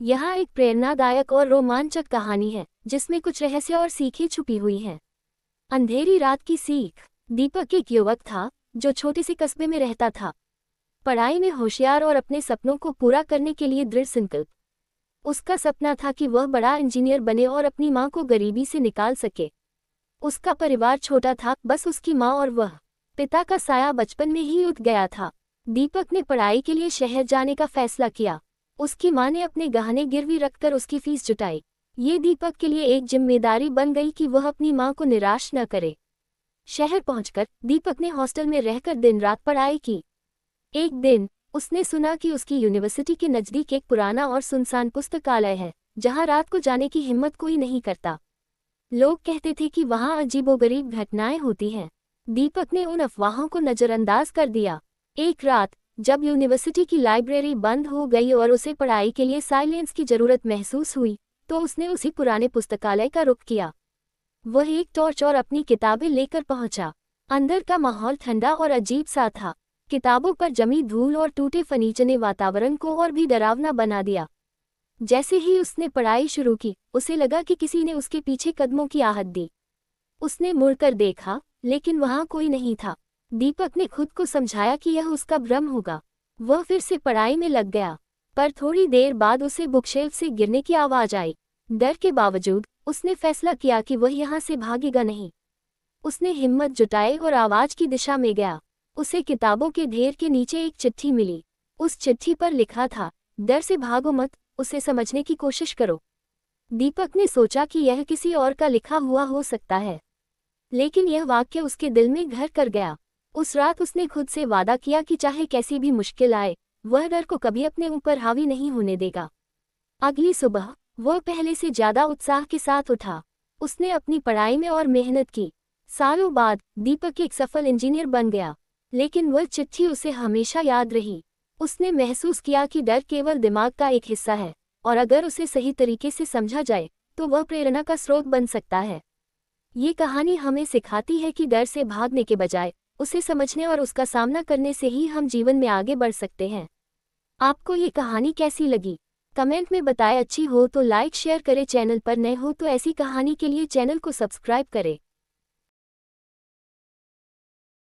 यह एक प्रेरणादायक और रोमांचक कहानी है जिसमें कुछ रहस्य और सीखें छुपी हुई हैं। अंधेरी रात की सीख। दीपक एक युवक था जो छोटे से कस्बे में रहता था। पढ़ाई में होशियार और अपने सपनों को पूरा करने के लिए दृढ़ संकल्प। उसका सपना था कि वह बड़ा इंजीनियर बने और अपनी माँ को गरीबी से निकाल सके। उसका परिवार छोटा था, बस उसकी माँ और वह। पिता का साया बचपन में ही उठ गया था। दीपक ने पढ़ाई के लिए शहर जाने का फैसला किया। उसकी माँ ने अपने गहने गिरवी रखकर उसकी फीस जुटाई। ये दीपक के लिए एक जिम्मेदारी बन गई कि वह अपनी माँ को निराश न करे। शहर पहुंचकर दीपक ने हॉस्टल में रहकर दिन रात पढ़ाई की। एक दिन उसने सुना कि उसकी यूनिवर्सिटी के नज़दीक एक पुराना और सुनसान पुस्तकालय है, जहां रात को जाने की हिम्मत कोई नहीं करता। लोग कहते थे कि वहां अजीबोगरीब घटनाएं होती हैं। दीपक ने उन अफवाहों को नज़रअंदाज कर दिया। एक रात जब यूनिवर्सिटी की लाइब्रेरी बंद हो गई और उसे पढ़ाई के लिए साइलेंस की जरूरत महसूस हुई, तो उसने उसी पुराने पुस्तकालय का रुख किया। वह एक टॉर्च और अपनी किताबें लेकर पहुंचा। अंदर का माहौल ठंडा और अजीब सा था। किताबों पर जमी धूल और टूटे फर्नीचर ने वातावरण को और भी डरावना बना दिया। जैसे ही उसने पढ़ाई शुरू की, उसे लगा कि किसी ने उसके पीछे कदमों की आहट दी। उसने मुड़कर देखा, लेकिन वहां कोई नहीं था। दीपक ने खुद को समझाया कि यह उसका भ्रम होगा। वह फिर से पढ़ाई में लग गया, पर थोड़ी देर बाद उसे बुकशेल्फ से गिरने की आवाज आई। डर के बावजूद उसने फैसला किया कि वह यहाँ से भागेगा नहीं। उसने हिम्मत जुटाई और आवाज की दिशा में गया। उसे किताबों के ढेर के नीचे एक चिट्ठी मिली। उस चिट्ठी पर लिखा था, डर से भागो मत, उसे समझने की कोशिश करो। दीपक ने सोचा कि यह किसी और का लिखा हुआ हो सकता है, लेकिन यह वाक्य उसके दिल में घर कर गया। उस रात उसने खुद से वादा किया कि चाहे कैसी भी मुश्किल आए, वह डर को कभी अपने ऊपर हावी नहीं होने देगा। अगली सुबह वह पहले से ज्यादा उत्साह के साथ उठा। उसने अपनी पढ़ाई में और मेहनत की। सालों बाद दीपक एक सफल इंजीनियर बन गया, लेकिन वह चिट्ठी उसे हमेशा याद रही। उसने महसूस किया कि डर केवल दिमाग का एक हिस्सा है, और अगर उसे सही तरीके से समझा जाए तो वह प्रेरणा का स्रोत बन सकता है। ये कहानी हमें सिखाती है कि डर से भागने के बजाय उसे समझने और उसका सामना करने से ही हम जीवन में आगे बढ़ सकते हैं। आपको ये कहानी कैसी लगी? कमेंट में बताएं। अच्छी हो तो लाइक शेयर करें। चैनल पर नए हो तो ऐसी कहानी के लिए चैनल को सब्सक्राइब करें।